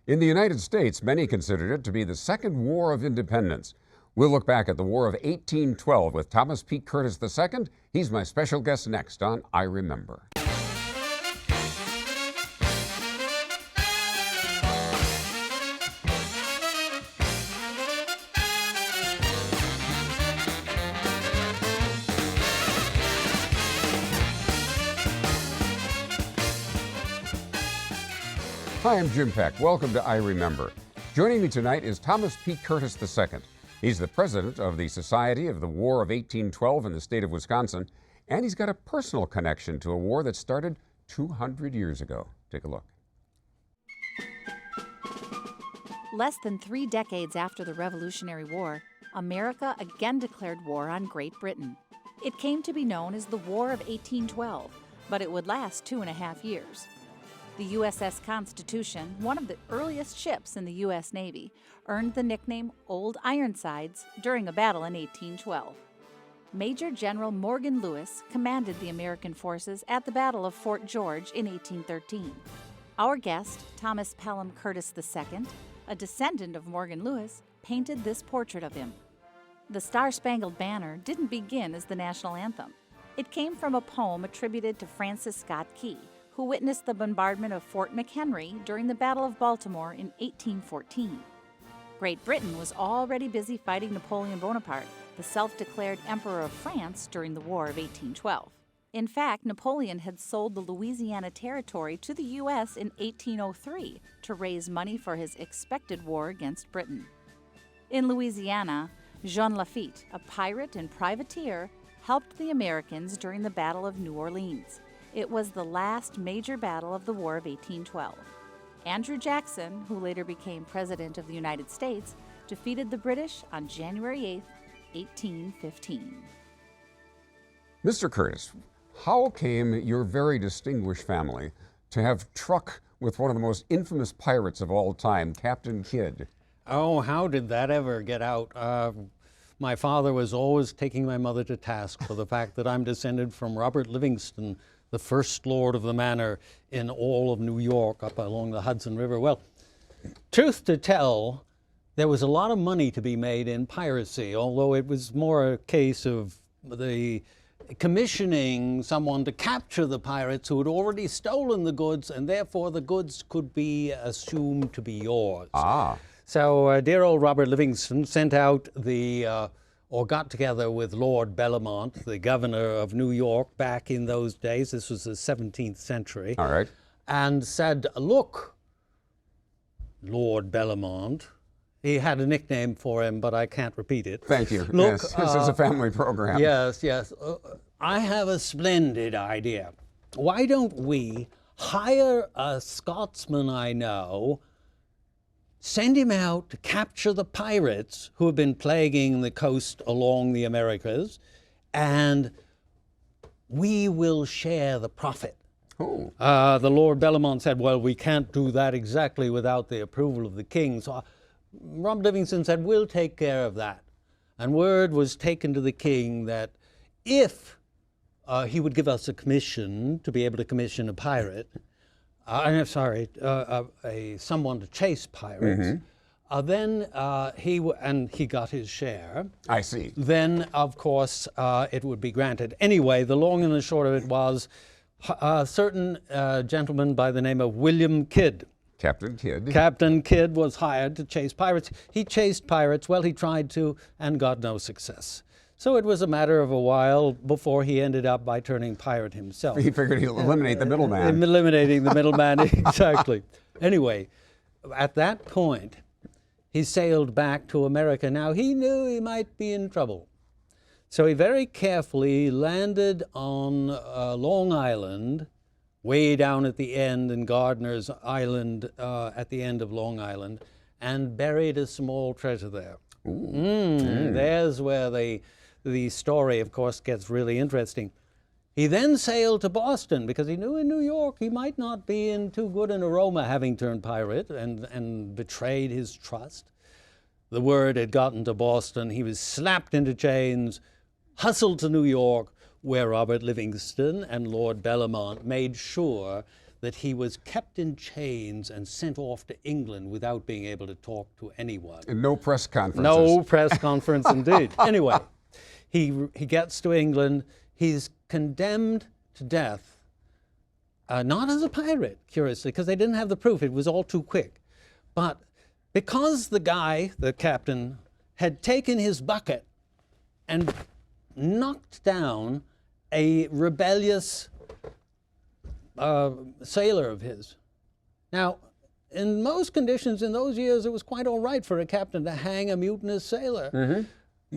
In the United States, many considered it to be the Second War of Independence. We'll look back at the War of 1812 with Thomas P. Curtis II. He's my special guest next on I Remember. Hi, I'm Jim Peck. Welcome to I Remember. Joining me tonight is Thomas P. Curtis II. He's the president of the Society of the War of 1812 in the state of Wisconsin, and he's got a personal connection to a war that started 200 years ago. Take a look. Less than 3 decades after the Revolutionary War, America again declared war on Great Britain. It came to be known as the War of 1812, but it would last 2.5 years. The USS Constitution, one of the earliest ships in the U.S. Navy, earned the nickname Old Ironsides during a battle in 1812. Major General Morgan Lewis commanded the American forces at the Battle of Fort George in 1813. Our guest, Thomas Pelham Curtis II, a descendant of Morgan Lewis, painted this portrait of him. The Star-Spangled Banner didn't begin as the national anthem. It came from a poem attributed to Francis Scott Key, who witnessed the bombardment of Fort McHenry during the Battle of Baltimore in 1814. Great Britain was already busy fighting Napoleon Bonaparte, the self-declared Emperor of France, during the War of 1812. In fact, Napoleon had sold the Louisiana Territory to the U.S. in 1803 to raise money for his expected war against Britain. In Louisiana, Jean Lafitte, a pirate and privateer, helped the Americans during the Battle of New Orleans. It was the last major battle of the War of 1812. Andrew Jackson, who later became President of the United States, defeated the British on January 8, 1815. Mr. Curtis, how came your very distinguished family to have truck with one of the most infamous pirates of all time, Captain Kidd? Oh, how did that ever get out? My father was always taking my mother to task for the fact that I'm descended from Robert Livingston, the first lord of the manor in all of New York up along the Hudson River. Well, truth to tell, there was a lot of money to be made in piracy, although it was more a case of the commissioning someone to capture the pirates who had already stolen the goods, and therefore the goods could be assumed to be yours. So dear old Robert Livingston sent out or got together with Lord Bellamont, the governor of New York back in those days. This was the 17th century. All right. And said, look, Lord Bellamont, he had a nickname for him, but I can't repeat it. Thank you. Look, yes, this is a family program. Yes. I have a splendid idea. Why don't we hire a Scotsman I know, send him out to capture the pirates who have been plaguing the coast along the Americas, and we will share the profit. Oh. The Lord Bellamont said, well, we can't do that exactly without the approval of the king. So Rob Livingston said, we'll take care of that. And word was taken to the king that if he would give us a commission to be able to commission a pirate, someone to chase pirates. Then he got his share. I see. Then, of course, it would be granted. Anyway, the long and the short of it was a certain gentleman by the name of William Kidd. Captain Kidd. Captain Kidd was hired to chase pirates. He chased pirates. Well, he tried to and got no success. So it was a matter of a while before he ended up by turning pirate himself. He figured he'd eliminate the middleman. Eliminating the middleman, exactly. Anyway, at that point, he sailed back to America. Now, he knew he might be in trouble. So he very carefully landed on Long Island, way down at the end in Gardiner's Island, at the end of Long Island, and buried a small treasure there. There's where the story, of course, gets really interesting. He then sailed to Boston because he knew in New York he might not be in too good an aroma, having turned pirate and betrayed his trust. The word had gotten to Boston. He was slapped into chains, hustled to New York, where Robert Livingston and Lord Bellamont made sure that he was kept in chains and sent off to England without being able to talk to anyone. And no press conferences. No press conference indeed. Anyway, he gets to England. He's condemned to death, not as a pirate, curiously, because they didn't have the proof. It was all too quick. But because the guy, the captain, had taken his bucket and knocked down a rebellious sailor of his. Now, in most conditions in those years, it was quite all right for a captain to hang a mutinous sailor. Mm-hmm.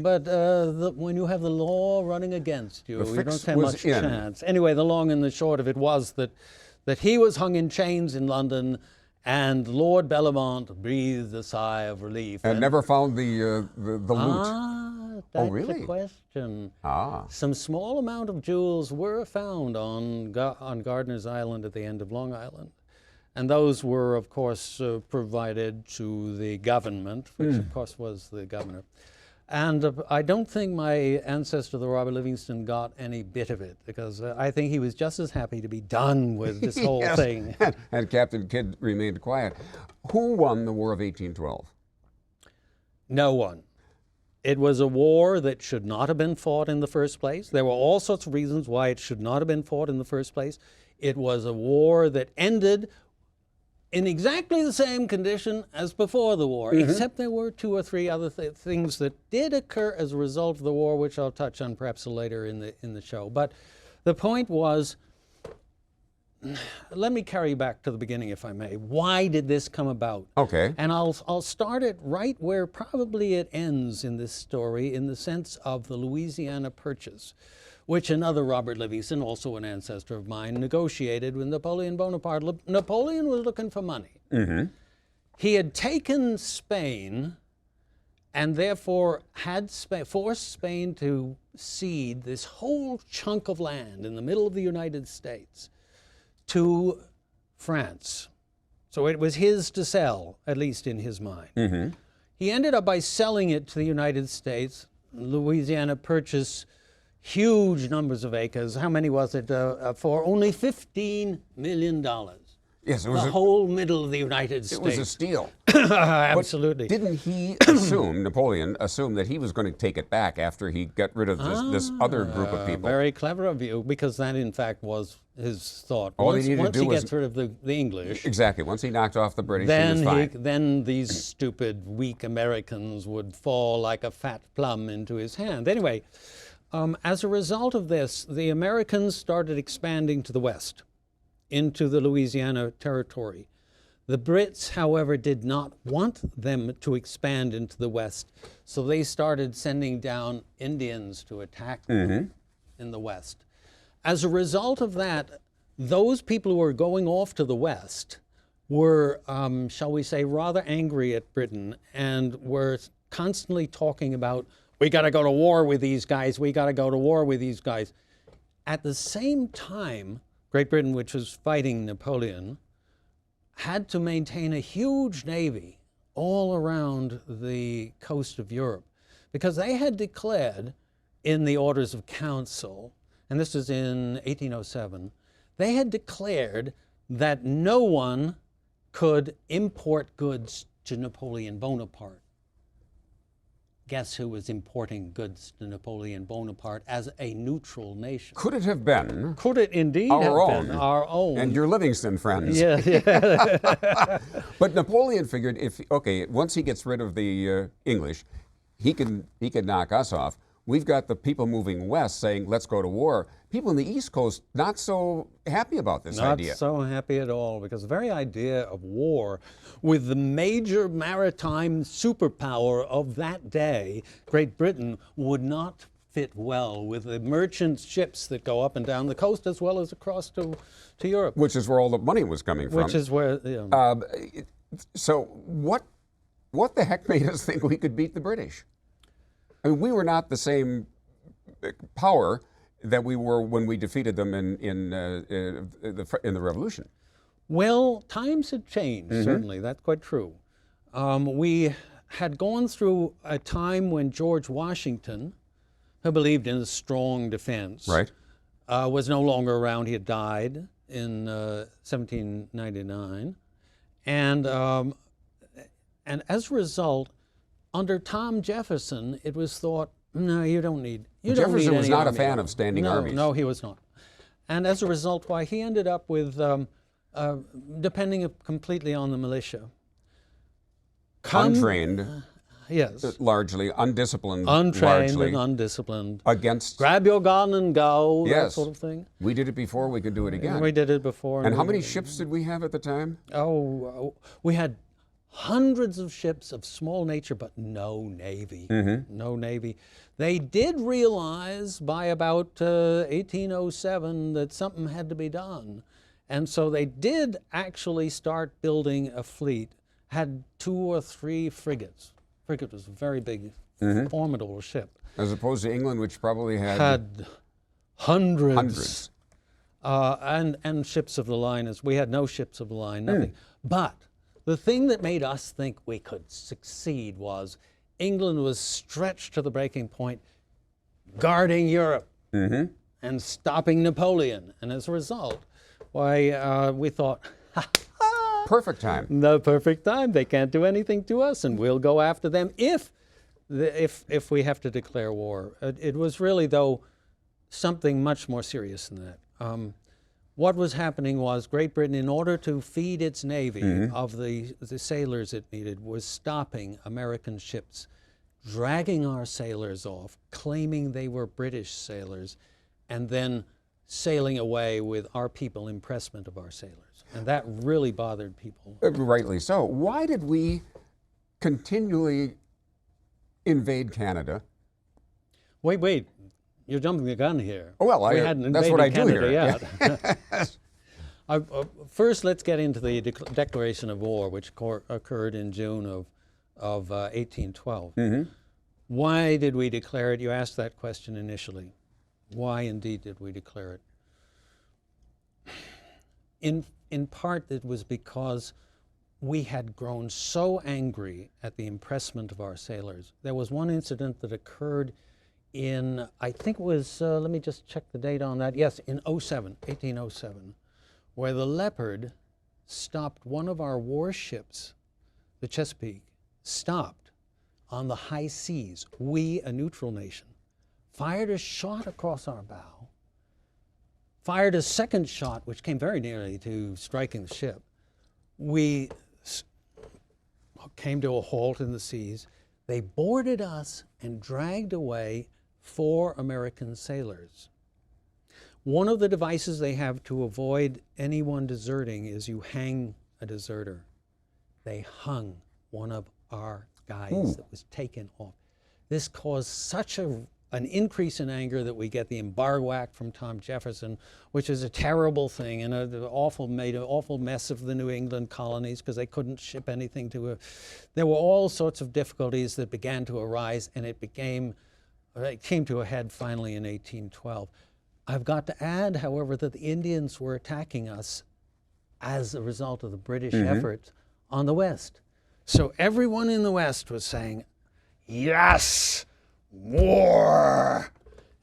But when you have the law running against you, you don't have much chance. Anyway, the long and the short of it was that he was hung in chains in London, and Lord Bellomont breathed a sigh of relief. And never found the loot. That's really? the question. Ah. Some small amount of jewels were found on Gardiner's Island at the end of Long Island. And those were, of course, provided to the government, which, of course, was the governor. And I don't think my ancestor, the Robert Livingston, got any bit of it, because I think he was just as happy to be done with this whole thing. And Captain Kidd remained quiet. Who won the War of 1812? No one. It was a war that should not have been fought in the first place. There were all sorts of reasons why it should not have been fought in the first place. It was a war that ended in exactly the same condition as before the war, except there were two or three other things that did occur as a result of the war, which I'll touch on perhaps later in the show. But the point was, let me carry you back to the beginning, if I may. Why did this come about? Okay. And I'll start it right where probably it ends in this story, in the sense of the Louisiana Purchase, which another Robert Livingston, also an ancestor of mine, negotiated with Napoleon Bonaparte. Napoleon was looking for money. Mm-hmm. He had taken Spain and therefore had forced Spain to cede this whole chunk of land in the middle of the United States to France. So it was his to sell, at least in his mind. Mm-hmm. He ended up by selling it to the United States. Louisiana Purchase huge numbers of acres. How many was it? For only $15 million. Yes, it was the whole middle of the United States. It was a steal. Absolutely. But didn't he assume, Napoleon assumed that he was going to take it back after he got rid of this other group of people? Very clever of you, because that in fact was his thought. All once he needed to do was gets rid of the English. Exactly. Once he knocked off the British, he was fine. Then these stupid, weak Americans would fall like a fat plum into his hand. Anyway, as a result of this, the Americans started expanding to the west, into the Louisiana Territory. The Brits, however, did not want them to expand into the west, so they started sending down Indians to attack them in the west. As a result of that, those people who were going off to the west were, shall we say, rather angry at Britain, and were constantly talking about, we got to go to war with these guys, we got to go to war with these guys. At the same time, Great Britain, which was fighting Napoleon, had to maintain a huge navy all around the coast of Europe, because they had declared in the Orders of Council, and this is in 1807, they had declared that no one could import goods to Napoleon Bonaparte. Guess who was importing goods to Napoleon Bonaparte as a neutral nation? Could it have been? Could it indeed our have own, been our own? And your Livingston friends. Yeah, yeah. But Napoleon figured, once he gets rid of the English, he can knock us off. We've got the people moving west saying, let's go to war. People in the East Coast not so happy about this idea. Not so happy at all, because the very idea of war with the major maritime superpower of that day, Great Britain, would not fit well with the merchant ships that go up and down the coast as well as across to Europe. Which is where all the money was coming from. Which is where... So what the heck made us think we could beat the British? I mean, we were not the same power that we were when we defeated them in the Revolution. Well, times had changed, certainly. That's quite true. We had gone through a time when George Washington, who believed in a strong defense, right, was no longer around. He had died. in 1799, and as a result, under Tom Jefferson, it was thought, no, you don't need. Jefferson was not a army. fan of standing armies. No, he was not. And as a result, why he ended up with depending completely on the militia. Untrained, Yes. largely undisciplined, Untrained largely and undisciplined. against. Grab your gun and go, that Yes. sort of thing. We did it before. We could do it again. We did it before. And how many ships did we have at the time? We had hundreds of ships of small nature, but no navy. No navy. They did realize by about 1807 that something had to be done. And so they did actually start building a fleet, had 2 or 3 frigates. Frigate was a very big, formidable ship. As opposed to England, which probably Had hundreds. hundreds. And ships of the line. We had no ships of the line, nothing. But the thing that made us think we could succeed was England was stretched to the breaking point, guarding Europe and stopping Napoleon. And as a result, why we thought, Perfect time. the perfect time. They can't do anything to us, and we'll go after them if we have to declare war. It was really, though, something much more serious than that. What was happening was Great Britain, in order to feed its navy of the sailors it needed, was stopping American ships, dragging our sailors off, claiming they were British sailors, and then sailing away with our people impressment of our sailors. And that really bothered people. Rightly so. Why did we continually invade Canada? Wait. You're jumping the gun here. Oh, well, We hadn't that's what I invaded do Canada here. yet. First, let's get into the declaration of war, which occurred in June of 1812. Why did we declare it? You asked that question initially. Why, indeed, did we declare it? In part, it was because we had grown so angry at the impressment of our sailors. There was one incident that occurred in, I think it was, let me just check the date on that. Yes, in 1807, where the Leopard stopped one of our warships, the Chesapeake, stopped on the high seas. We, a neutral nation, fired a shot across our bow, fired a second shot, which came very nearly to striking the ship. We came to a halt in the seas. They boarded us and dragged away 4 American sailors. One of the devices they have to avoid anyone deserting is you hang a deserter. They hung one of our guys that was taken off. This caused such an increase in anger that we get the Embargo Act from Tom Jefferson, which is a terrible thing and made an awful mess of the New England colonies because they couldn't ship anything to There were all sorts of difficulties that began to arise, and it came to a head finally in 1812. I've got to add, however, that the Indians were attacking us as a result of the British efforts on the West. So everyone in the West was saying, yes, war.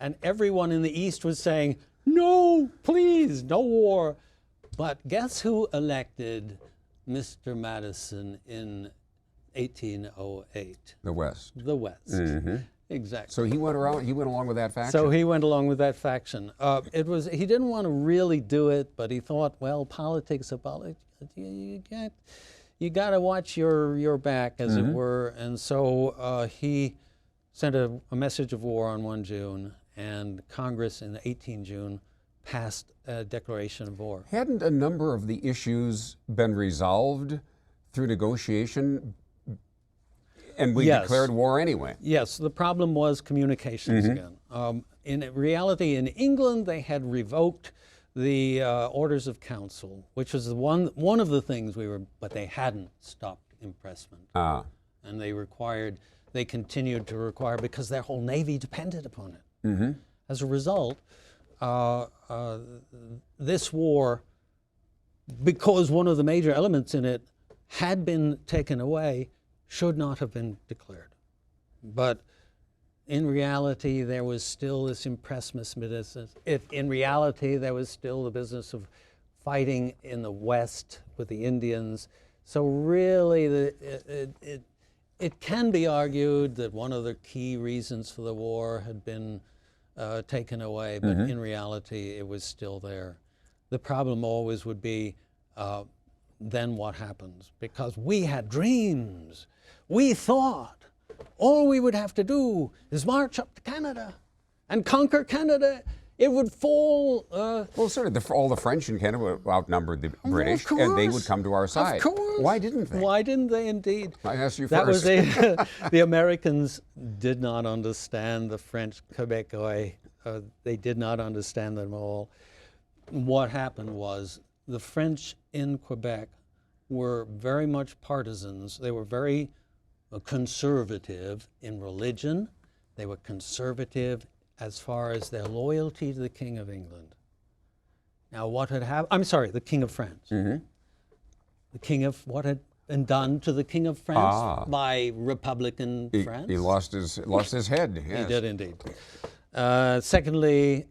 And everyone in the East was saying, no, please, no war. But guess who elected Mr. Madison in 1808? The West. The West. Exactly. So he went along with that faction? So he went along with that faction. He didn't want to really do it, but he thought, well, politics are politics. You got to watch your back, as it were. And so he sent a message of war on 1 June, and Congress in 18 June passed a declaration of war. Hadn't a number of the issues been resolved through negotiation, and we declared war anyway? Yes, the problem was communications again. In reality, in England, they had revoked the Orders of Council, which was one of the things but they hadn't stopped impressment. And they continued to require, because their whole navy depended upon it. As a result, this war, because one of the major elements in it had been taken away, should not have been declared. But in reality, there was still this impressment business. In reality, there was still the business of fighting in the West with the Indians. So really, it can be argued that one of the key reasons for the war had been taken away, but in reality, it was still there. The problem always would be, then what happens? Because we had dreams. We thought all we would have to do is march up to Canada and conquer Canada. It would fall. Well, certainly all the French in Canada outnumbered the British, and they would come to our side. Of course. Why didn't they? Why didn't they, indeed? I asked you That first. was the Americans did not understand the French Quebecois. They did not understand them all. What happened was the French in Quebec were very much partisans. They were very conservative in religion. They were conservative as far as their loyalty to the King of England. Now, what had happened? I'm sorry, the King of France. The King of what had been done to the King of France by Republican France? He lost his head. Yes. He did indeed. Secondly,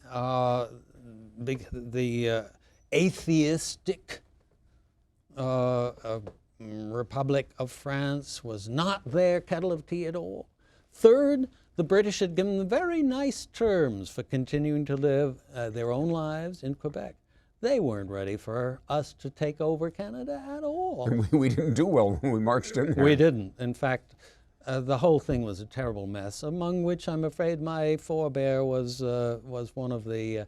the atheistic Republic of France was not their kettle of tea at all. Third, the British had given them very nice terms for continuing to live their own lives in Quebec. They weren't ready for us to take over Canada at all. We didn't do well when we marched in there. We didn't. In fact, the whole thing was a terrible mess, among which I'm afraid my forebear was one of the,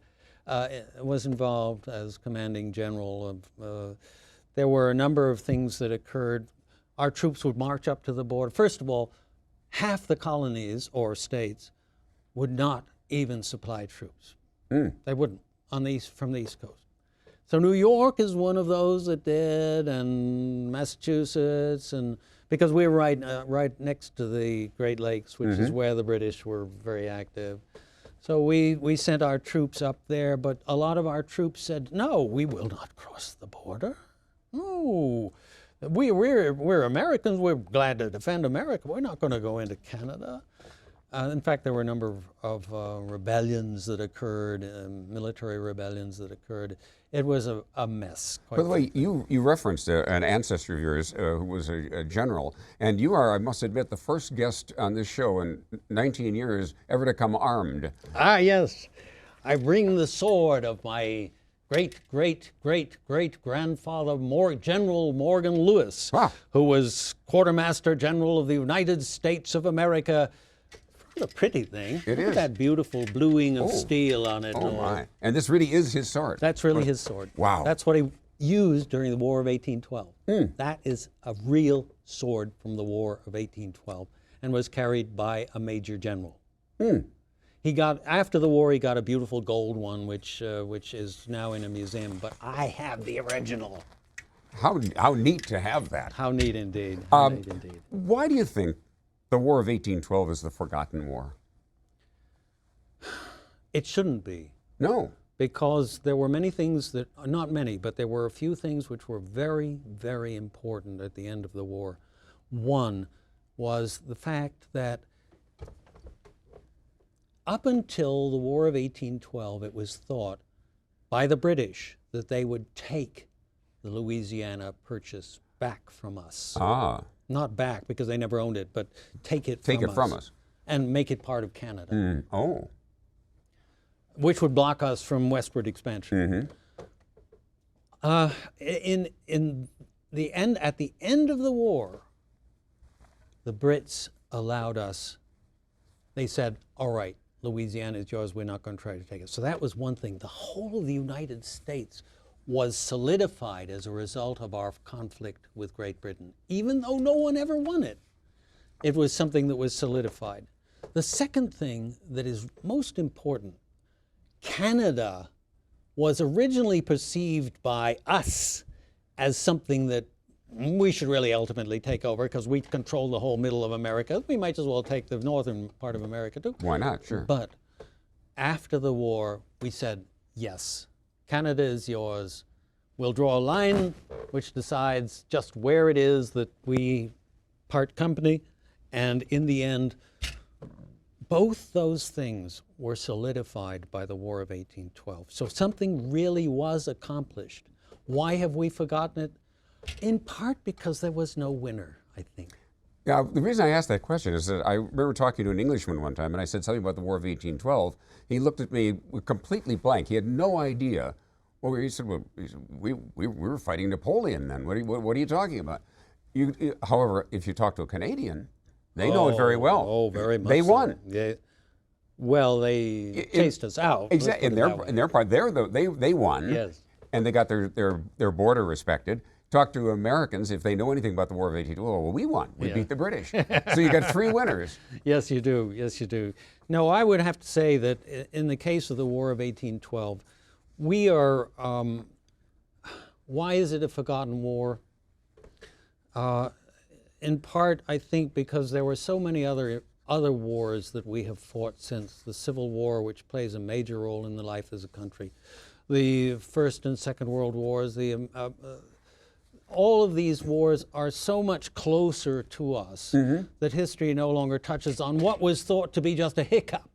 was involved as commanding general. There were a number of things that occurred. Our troops would march up to the border. First of all, half the colonies or states would not even supply troops. They wouldn't from the East Coast. So New York is one of those that did, and Massachusetts, and because we were right next to the Great Lakes, which is where the British were very active. So we sent our troops up there, but a lot of our troops said, no, we will not cross the border. No, we're Americans. We're glad to defend America. We're not going to go into Canada. In fact, there were a number of rebellions that occurred, military rebellions that occurred. It was a mess. By the way, you referenced an ancestor of yours who was a general, and you are, I must admit, the first guest on this show in 19 years ever to come armed. Ah, yes. I bring the sword of my great-great-great-great-grandfather, General Morgan Lewis, who was Quartermaster General of the United States of America. What a pretty thing. It Look is. at that beautiful bluing of steel on it. Oh, my. And this really is his sword. That's really his sword. Wow. That's what he used during the War of 1812. That is a real sword from the War of 1812 and was carried by a major general. He got, after the war, he got a beautiful gold one, which is now in a museum, but I have the original. How neat to have that. How neat indeed. How neat indeed. Why do you think the War of 1812 is the forgotten war? It shouldn't be. No. Because there were many things that, not many, but there were a few things which were very, very important at the end of the war. One was the fact that up until the War of 1812, it was thought by the British that they would take the Louisiana Purchase back from us. Not back, because they never owned it, but take it from us. And make it part of Canada. Which would block us from westward expansion. At the end of the war, the Brits allowed us. They said, all right, Louisiana is yours, we're not going to try to take it. So that was one thing. The whole of the United States was solidified as a result of our conflict with Great Britain. Even though no one ever won it, it was something that was solidified. The second thing that is most important, Canada was originally perceived by us as something that we should really ultimately take over because we control the whole middle of America. We might as well take the northern part of America too. Why not? Sure. But after the war, we said, yes, Canada is yours. We'll draw a line which decides just where it is that we part company. And in the end, both those things were solidified by the War of 1812. So something really was accomplished. Why have we forgotten it? In part because there was no winner, I think. Yeah, the reason I asked that question is that I remember talking to an Englishman one time, and I said something about the War of 1812. He looked at me completely blank. He had no idea. Well, he said, we were fighting Napoleon then. What are you talking about? However, if you talk to a Canadian, they know it very well. Oh, very much. They won. Yeah. Well, they chased us out. Exactly. In their part, they won. Yes. And they got their border respected. Talk to Americans, if they know anything about the War of 1812, well, we won. We beat the British. So you got 3 winners. Yes, you do. Yes, you do. No, I would have to say that in the case of the War of 1812, we are, why is it a forgotten war? In part, I think, because there were so many other wars that we have fought since. The Civil War, which plays a major role in the life as a country. The First and Second World Wars, all of these wars are so much closer to us that history no longer touches on what was thought to be just a hiccup,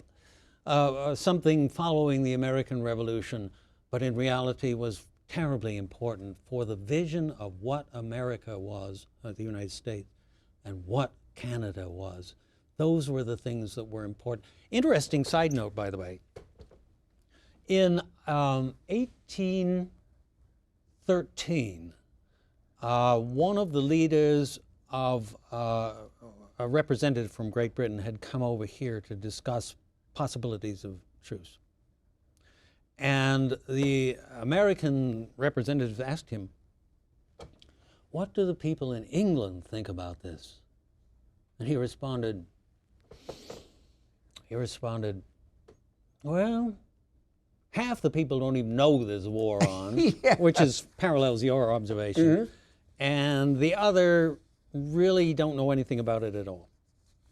something following the American Revolution, but in reality was terribly important for the vision of what America was, the United States, and what Canada was. Those were the things that were important. Interesting side note, by the way. In 1813, one of the leaders of a representative from Great Britain had come over here to discuss possibilities of truce. And the American representative asked him, "What do the people in England think about this?" And he responded, "Well, half the people don't even know there's a war on," which parallels your observation. And the other really don't know anything about it at all.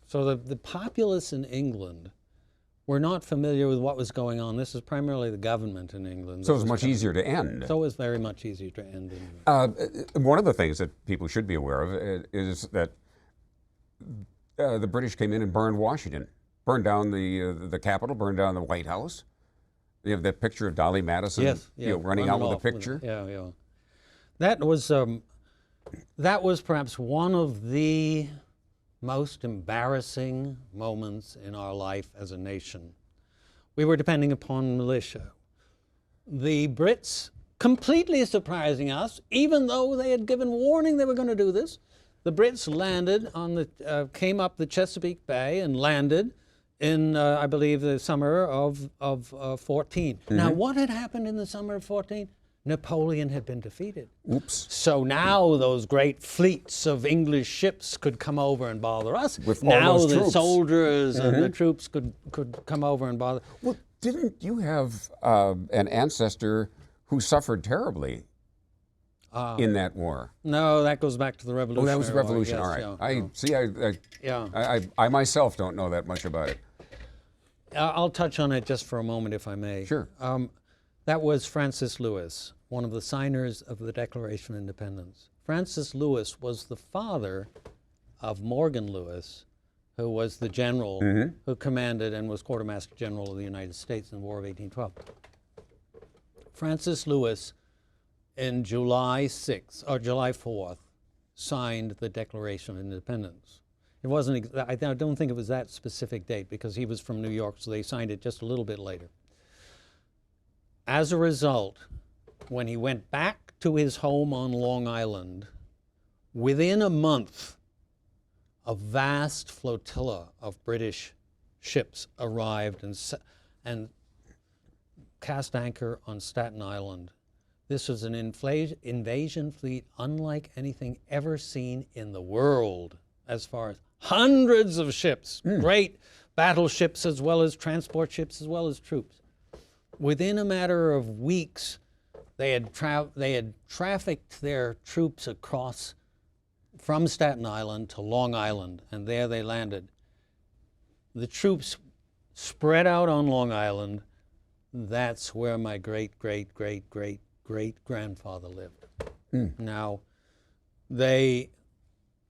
So the populace in England were not familiar with what was going on. This is primarily the government in England. So it was much easier to end. So it was very much easier to end. One of the things that people should be aware of is that the British came in and burned Washington, burned down the Capitol, burned down the White House. You have that picture of Dolly Madison running out with a picture. That was perhaps one of the most embarrassing moments in our life as a nation. We were depending upon militia. The Brits, completely surprising us, even though they had given warning they were going to do this, the Brits landed came up the Chesapeake Bay and landed in, I believe, the summer of 14. Now, what had happened in the summer of 14? Napoleon had been defeated. Oops. So now those great fleets of English ships could come over and bother us. With now all those the troops. Soldiers and the troops could come over and bother. Well, didn't you have an ancestor who suffered terribly in that war? No, that goes back to the Revolution. Oh, that was the Revolution. Yes, all right. I myself don't know that much about it. I'll touch on it just for a moment, if I may. Sure. That was Francis Lewis, one of the signers of the Declaration of Independence. Francis Lewis was the father of Morgan Lewis, who was the general who commanded and was Quartermaster General of the United States in the War of 1812. Francis Lewis, in July 4th, signed the Declaration of Independence. It wasn't, I don't think it was that specific date because he was from New York, so they signed it just a little bit later. As a result, when he went back to his home on Long Island, within a month, a vast flotilla of British ships arrived and cast anchor on Staten Island. This was an invasion fleet unlike anything ever seen in the world, as far as hundreds of ships, great battleships as well as transport ships as well as troops. Within a matter of weeks, they had trafficked their troops across from Staten Island to Long Island, and there they landed. The troops spread out on Long Island. That's where my great-great-great-great-great-grandfather lived. Now, they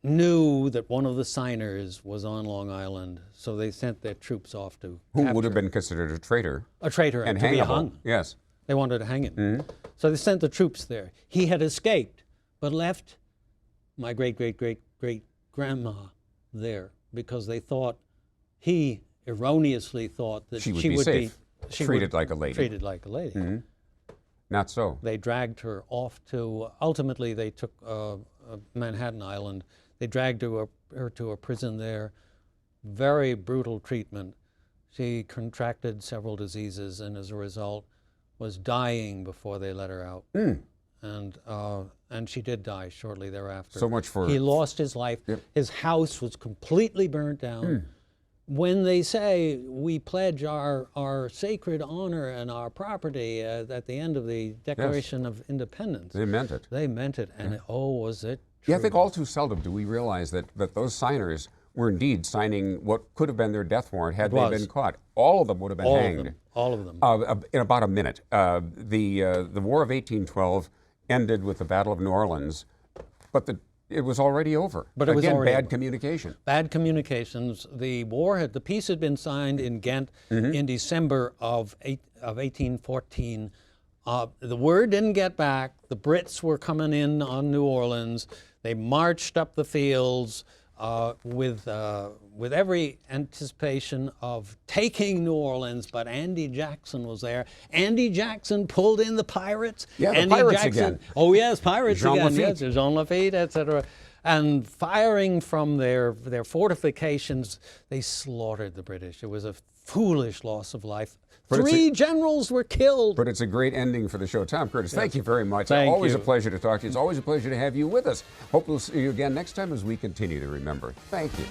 knew that one of the signers was on Long Island, so they sent their troops off to Who capture. would have been considered a traitor. A traitor and to be hangable. hung. Yes. They wanted to hang him. So they sent the troops there. He had escaped, but left my great-great-great-great-grandma there because they thought, he erroneously thought that she would be safe, treated like a lady. Treated like a lady. Not so. They dragged her off to, ultimately they took Manhattan Island. They dragged her to a prison there. Very brutal treatment. She contracted several diseases and as a result was dying before they let her out. And she did die shortly thereafter. So much for... He lost his life. Yep. His house was completely burnt down. When they say we pledge our sacred honor and our property at the end of the Declaration of Independence. They meant it. They meant it, and oh, was it true. Yeah, I think all too seldom do we realize that those signers were indeed signing what could have been their death warrant had they been caught. All of them would have been hanged. All of them. In about a minute. The War of 1812 ended with the Battle of New Orleans, but it was already over. But it was again, already bad over. communication. Bad communications. The peace had been signed in Ghent in December of 1814. The word didn't get back. The Brits were coming in on New Orleans. They marched up the fields with every anticipation of taking New Orleans, but Andy Jackson was there. Andy Jackson pulled in the pirates. Yeah, the Andy pirates Jackson, again. Oh yes, pirates Jean again. Lafitte. Yes, Jean Lafitte, etc. And firing from their fortifications, they slaughtered the British. It was a foolish loss of life. But Three generals were killed. But it's a great ending for the show. Tom Curtis, thank you very much. Thank Always you. a pleasure to talk to you. It's always a pleasure to have you with us. Hope we'll see you again next time as we continue to remember. Thank you.